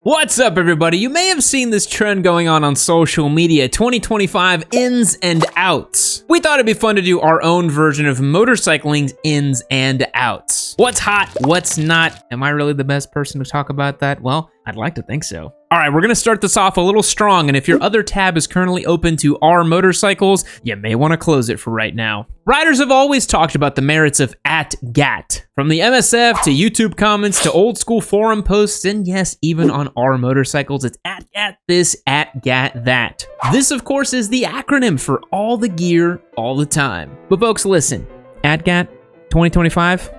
What's up, everybody? You may have seen this trend going on social media, 2025 ins and outs. We thought it'd be fun to do our own version of motorcycling's ins and outs. What's hot, what's not? Am I really the best person to talk about that? Well, I'd like to think so. All right, we're gonna start this off a little strong, and if your other tab is currently open to our motorcycles, you may wanna close it for right now. Riders have always talked about the merits of ATGATT. From the MSF to YouTube comments to old school forum posts, and yes, even on our motorcycles, it's ATGATT this, ATGATT that. This, of course, is the acronym for all the gear, all the time. But folks, listen, ATGATT 2025,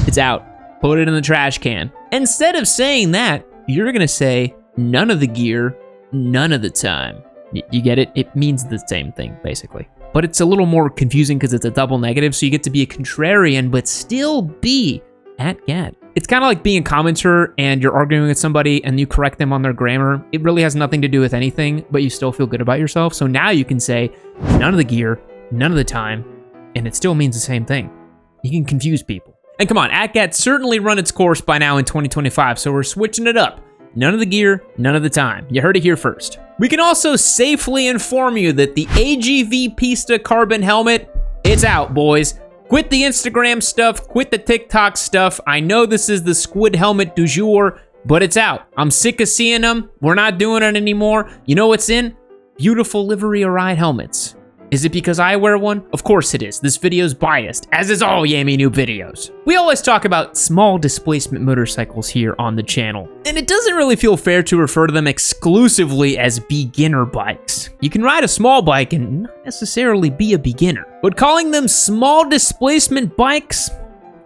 it's out. Put it in the trash can. Instead of saying that, you're gonna say, none of the gear, none of the time. You get it? It means the same thing, basically. But it's a little more confusing because it's a double negative, so you get to be a contrarian, but still be ATGATT. It's kind of like being a commenter and you're arguing with somebody and you correct them on their grammar. It really has nothing to do with anything, but you still feel good about yourself. So now you can say, none of the gear, none of the time, and it still means the same thing. You can confuse people. And come on, ATGATT certainly run its course by now in 2025, so we're switching it up. None of the gear, none of the time. You heard it here first. We can also safely inform you that the AGV Pista Carbon helmet, it's out, boys. Quit the Instagram stuff, quit the TikTok stuff. I know this is the squid helmet du jour, but it's out. I'm sick of seeing them. We're not doing it anymore. You know what's in? Beautiful livery or ride helmets. Is it because I wear one? Of course it is. This video's biased, as is all Yami Noob videos. We always talk about small displacement motorcycles here on the channel, and it doesn't really feel fair to refer to them exclusively as beginner bikes. You can ride a small bike and not necessarily be a beginner, but calling them small displacement bikes,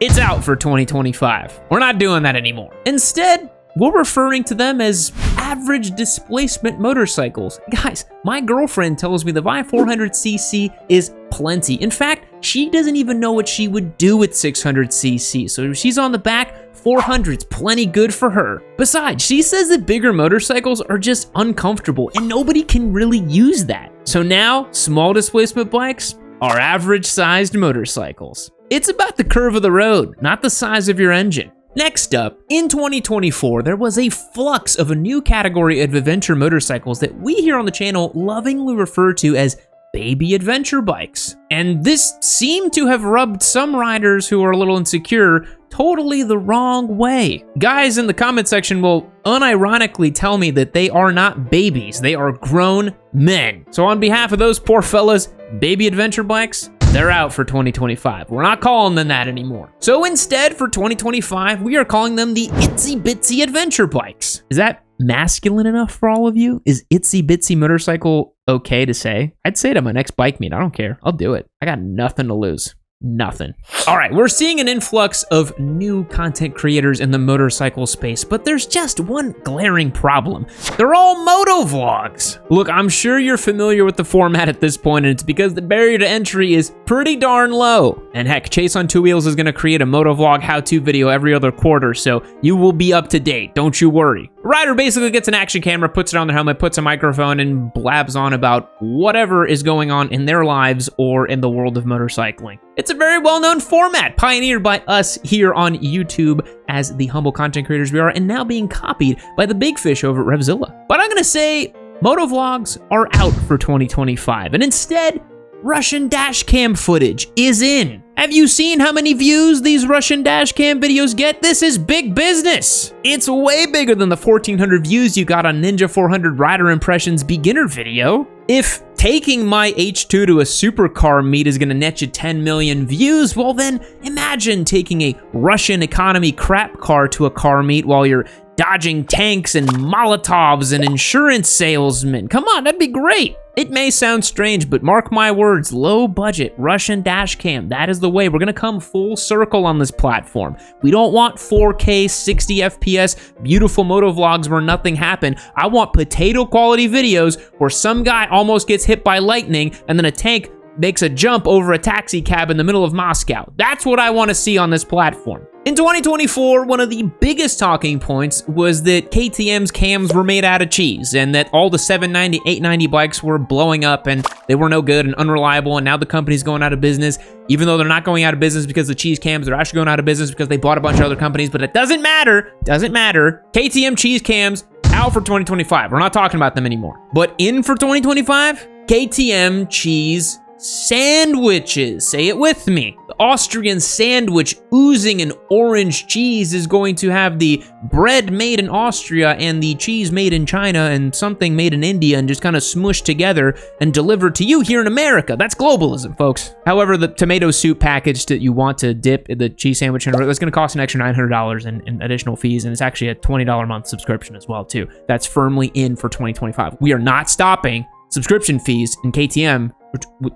it's out for 2025. We're not doing that anymore. Instead, we're referring to them as average displacement motorcycles. Guys, my girlfriend tells me the Vi 400cc is plenty. In fact, she doesn't even know what she would do with 600cc. So if she's on the back, 400's plenty good for her. Besides, she says that bigger motorcycles are just uncomfortable and nobody can really use that. So now, small displacement bikes are average sized motorcycles. It's about the curve of the road, not the size of your engine. Next up, in 2024, there was a flux of a new category of adventure motorcycles that we here on the channel lovingly refer to as baby adventure bikes. And this seemed to have rubbed some riders who are a little insecure totally the wrong way. Guys in the comment section will unironically tell me that they are not babies, they are grown men. So on behalf of those poor fellas, baby adventure bikes, they're out for 2025. We're not calling them that anymore. So instead, for 2025, we are calling them the Itsy Bitsy adventure bikes. Is that masculine enough for all of you? Is Itsy Bitsy motorcycle okay to say? I'd say it at my next bike meet. I don't care. I'll do it. I got nothing to lose. Nothing. All right, we're seeing an influx of new content creators in the motorcycle space, but there's just one glaring problem. They're all motovlogs. Look, I'm sure you're familiar with the format at this point, and it's because the barrier to entry is pretty darn low. And heck, Chase on Two Wheels is gonna create a motovlog how-to video every other quarter, so you will be up to date, don't you worry. A rider basically gets an action camera, puts it on their helmet, puts a microphone, and blabs on about whatever is going on in their lives or in the world of motorcycling. It's a very well-known format, pioneered by us here on YouTube as the humble content creators we are, and now being copied by the big fish over at Revzilla. But I'm gonna say motovlogs are out for 2025, and instead, Russian dashcam footage is in. Have you seen how many views these Russian dashcam videos get? This is big business. It's way bigger than the 1,400 views you got on Ninja 400 Rider Impressions beginner video. If taking my H2 to a supercar meet is gonna net you 10 million views, well then imagine taking a Russian economy crap car to a car meet while you're dodging tanks and Molotovs and insurance salesmen. Come on, that'd be great. It may sound strange, but mark my words, low budget Russian dashcam, that is the way. We're gonna come full circle on this platform. We don't want 4K, 60 FPS, beautiful motovlogs where nothing happened. I want potato quality videos where some guy almost gets hit by lightning and then a tank makes a jump over a taxi cab in the middle of Moscow. That's what I want to see on this platform. In 2024, one of the biggest talking points was that KTM's cams were made out of cheese and that all the 790, 890 bikes were blowing up and they were no good and unreliable, and now the company's going out of business, even though they're not going out of business because of the cheese cams. They're actually going out of business because they bought a bunch of other companies, but it doesn't matter. KTM cheese cams Out for 2025. We're not talking about them anymore. But in for 2025, KTM cheese sandwiches. Say it with me. The Austrian sandwich oozing in orange cheese is going to have the bread made in Austria and the cheese made in China and something made in India and just kind of smushed together and delivered to you here in America. That's globalism, folks. However, the tomato soup package that you want to dip the cheese sandwich in, that's going to cost an extra $900 in additional fees, and it's actually a $20 a month subscription as well, too. That's firmly in for 2025. We are not stopping subscription fees in KTM.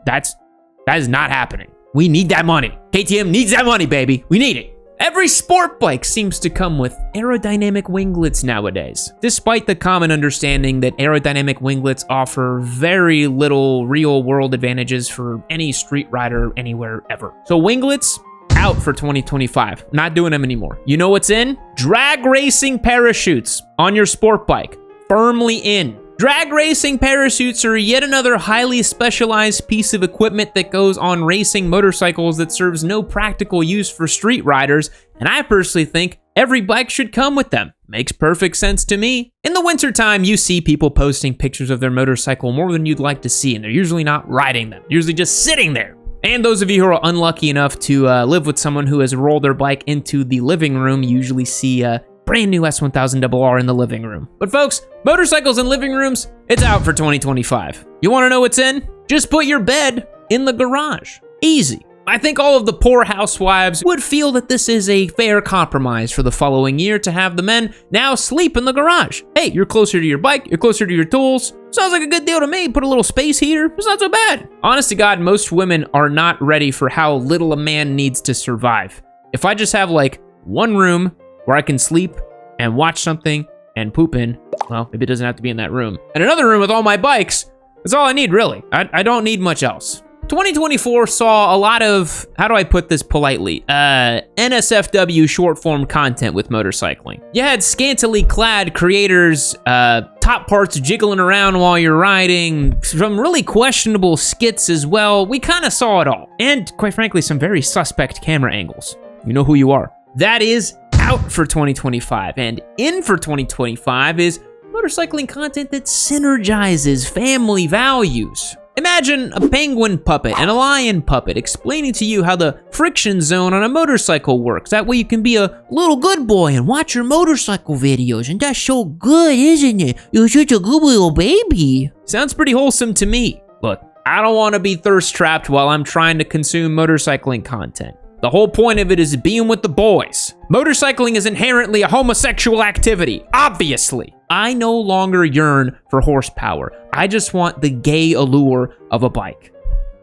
That is not happening. We need that money. KTM needs that money, baby. We need it. Every sport bike seems to come with aerodynamic winglets nowadays, despite the common understanding that aerodynamic winglets offer very little real-world advantages for any street rider anywhere ever. So winglets, out for 2025. Not doing them anymore. You know what's in? Drag racing parachutes on your sport bike. Firmly in. Drag racing parachutes are yet another highly specialized piece of equipment that goes on racing motorcycles that serves no practical use for street riders, and I personally think every bike should come with them. Makes perfect sense to me. In the wintertime, you see people posting pictures of their motorcycle more than you'd like to see, and they're usually not riding them, usually just sitting there. And those of you who are unlucky enough to live with someone who has rolled their bike into the living room, you usually see brand new S1000RR in the living room. But folks, motorcycles in living rooms, it's out for 2025. You wanna know what's in? Just put your bed in the garage. Easy. I think all of the poor housewives would feel that this is a fair compromise for the following year to have the men now sleep in the garage. Hey, you're closer to your bike, you're closer to your tools. Sounds like a good deal to me. Put a little space heater, it's not so bad. Honest to God, most women are not ready for how little a man needs to survive. If I just have like one room where I can sleep and watch something and poop in, well, maybe it doesn't have to be in that room. And another room with all my bikes, that's all I need, really. I don't need much else. 2024 saw a lot of, how do I put this politely, NSFW short form content with motorcycling. You had scantily clad creators, top parts jiggling around while you're riding, some really questionable skits as well. We kind of saw it all. And quite frankly, some very suspect camera angles. You know who you are. That is out for 2025, and in for 2025 is motorcycling content that synergizes family values. Imagine a penguin puppet and a lion puppet explaining to you how the friction zone on a motorcycle works. That way you can be a little good boy and watch your motorcycle videos, and that's so good, isn't it? You're such a good little baby. Sounds pretty wholesome to me. Look, I don't want to be thirst trapped while I'm trying to consume motorcycling content. The whole point of it is being with the boys. Motorcycling is inherently a homosexual activity, obviously. I no longer yearn for horsepower. I just want the gay allure of a bike.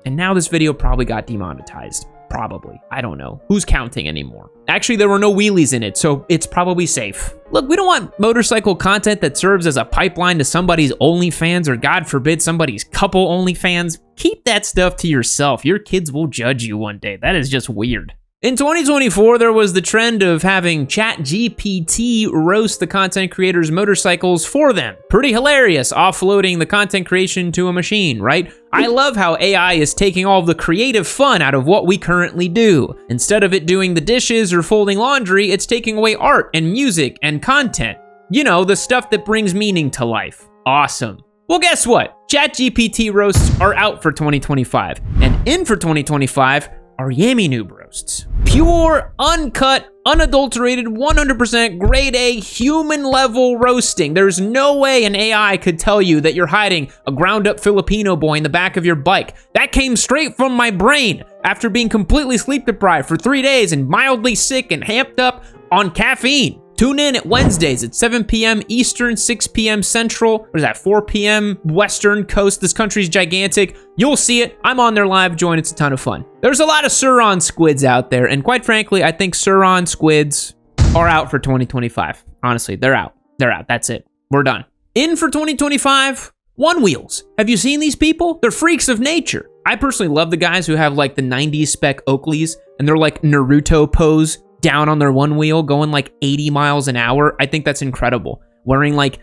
And now this video probably got demonetized. Probably. I don't know. Who's counting anymore? Actually, there were no wheelies in it, so it's probably safe. Look, we don't want motorcycle content that serves as a pipeline to somebody's OnlyFans or, God forbid, somebody's couple OnlyFans. Keep that stuff to yourself. Your kids will judge you one day. That is just weird. In 2024, there was the trend of having ChatGPT roast the content creators' motorcycles for them. Pretty hilarious, offloading the content creation to a machine, right? I love how AI is taking all of the creative fun out of what we currently do. Instead of it doing the dishes or folding laundry, it's taking away art and music and content. You know, the stuff that brings meaning to life. Awesome. Well, guess what? ChatGPT roasts are out for 2025, and in for 2025 are Yami Noob roasts. Pure, uncut, unadulterated, 100% grade A human level roasting. There's no way an AI could tell you that you're hiding a ground up Filipino boy in the back of your bike. That came straight from my brain after being completely sleep deprived for 3 days and mildly sick and amped up on caffeine. Tune in at Wednesdays at 7 p.m. Eastern, 6 p.m. Central. What is that, 4 p.m. Western Coast? This country's gigantic. You'll see it. I'm on there live. Join. It's a ton of fun. There's a lot of SUR RON Squids out there, and quite frankly, I think SUR RON Squids are out for 2025. Honestly, they're out. They're out. That's it. We're done. In for 2025, One Wheels. Have you seen these people? They're freaks of nature. I personally love the guys who have like the 90s spec Oakleys, and they're like Naruto pose down on their one wheel going like 80 miles an hour. I think that's incredible. Wearing like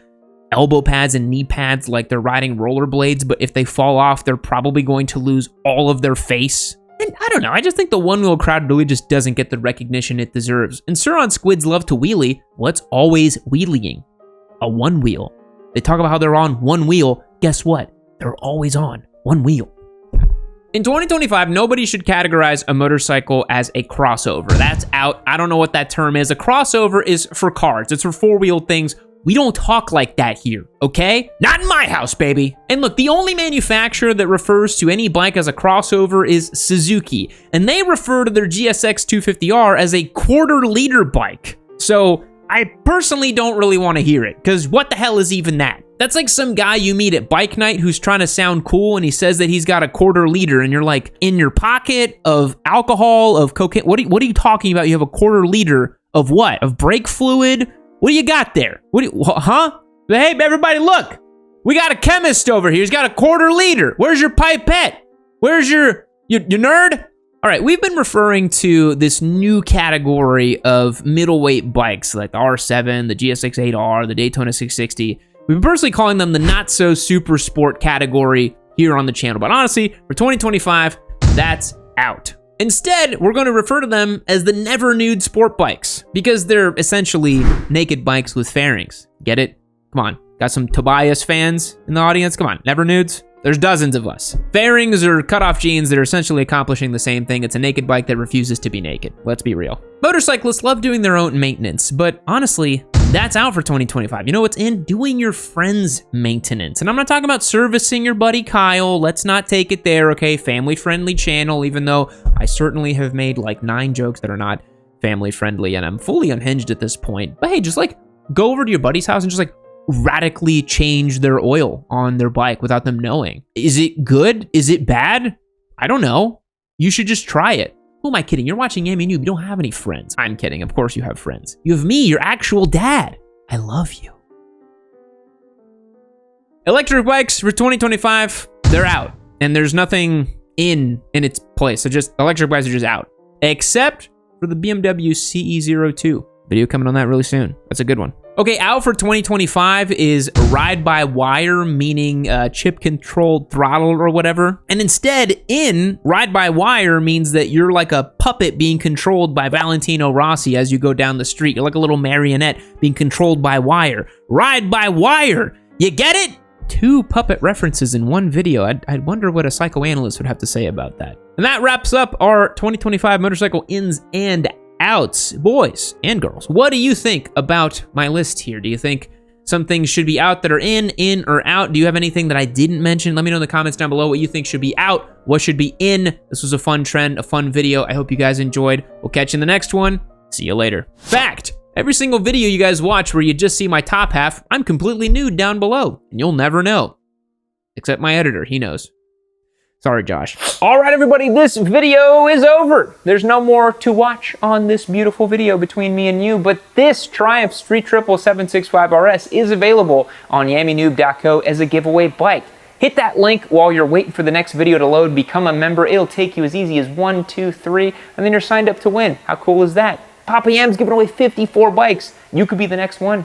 elbow pads and knee pads like they're riding rollerblades, but if they fall off, they're probably going to lose all of their face. And I don't know, I just think the one wheel crowd really just doesn't get the recognition it deserves. And SUR RON Squids love to wheelie. Well, it's always wheelieing. a one wheel. They talk about how they're on one wheel. Guess what? They're always on one wheel. In 2025, nobody should categorize a motorcycle as a crossover. That's out. I don't know what that term is. A crossover is for cars. It's for four-wheeled things. We don't talk like that here, okay? Not in my house, baby. And look, the only manufacturer that refers to any bike as a crossover is Suzuki, and they refer to their GSX 250R as a quarter-liter bike. So I personally don't really want to hear it, because what the hell is even that? That's like some guy you meet at bike night who's trying to sound cool, and he says that he's got a quarter liter, and you're like, in your pocket of alcohol, of cocaine? What are you talking about? You have a quarter liter of what? Of brake fluid? What do you got there? Huh? Hey, everybody, look. We got a chemist over here. He's got a quarter liter. Where's your pipette? Where's your nerd? All right, we've been referring to this new category of middleweight bikes, like the R7, the GSX 8R, the Daytona 660. We've been personally calling them the Not-So-Supersport category here on the channel. But honestly, for 2025, that's out. Instead, we're going to refer to them as the never nude sport bikes, because they're essentially naked bikes with fairings. Get it? Come on. Got some Tobias fans in the audience? Come on. Never nudes? There's dozens of us. Fairings are cut-off jeans that are essentially accomplishing the same thing. It's a naked bike that refuses to be naked. Let's be real. Motorcyclists love doing their own maintenance, but honestly, that's out for 2025. You know what's in? Doing your friend's maintenance. And I'm not talking about servicing your buddy Kyle. Let's not take it there, okay? Family-friendly channel, even though I certainly have made like 9 jokes that are not family-friendly, and I'm fully unhinged at this point. But hey, just like go over to your buddy's house and just like radically change their oil on their bike without them knowing. Is it good? Is it bad? I don't know. You should just try it. Who am I kidding? You're watching Yami Noob. You don't have any friends. I'm kidding. Of course you have friends. You have me, your actual dad. I love you. Electric bikes for 2025, they're out. And there's nothing in its place. So just electric bikes are just out. Except for the BMW CE02. Video coming on that really soon. That's a good one. Okay, out for 2025 is ride-by-wire, meaning chip-controlled throttle or whatever. And instead, in ride-by-wire means that you're like a puppet being controlled by Valentino Rossi as you go down the street. You're like a little marionette being controlled by wire. Ride-by-wire! You get it? 2 puppet references in one video. I'd wonder what a psychoanalyst would have to say about that. And that wraps up our 2025 motorcycle ins and outs. Boys and girls, what do you think about my list here? Do you think some things should be out that are in or out? Do you have anything that I didn't mention? Let me know in the comments down below what you think should be out, what should be in. This was a fun trend, a fun video. I hope you guys enjoyed. We'll catch you in the next one. See you later. Fact, every single video you guys watch where you just see my top half, I'm completely nude down below, and you'll never know. Except my editor, he knows. Sorry, Josh. All right, everybody, this video is over. There's no more to watch on this beautiful video between me and you, but this Triumph Street Triple 765 RS is available on YamiNoob.co as a giveaway bike. Hit that link while you're waiting for the next video to load. Become a member. It'll take you as easy as 1, 2, 3, and then you're signed up to win. How cool is that? Papa Yam's giving away 54 bikes. You could be the next one.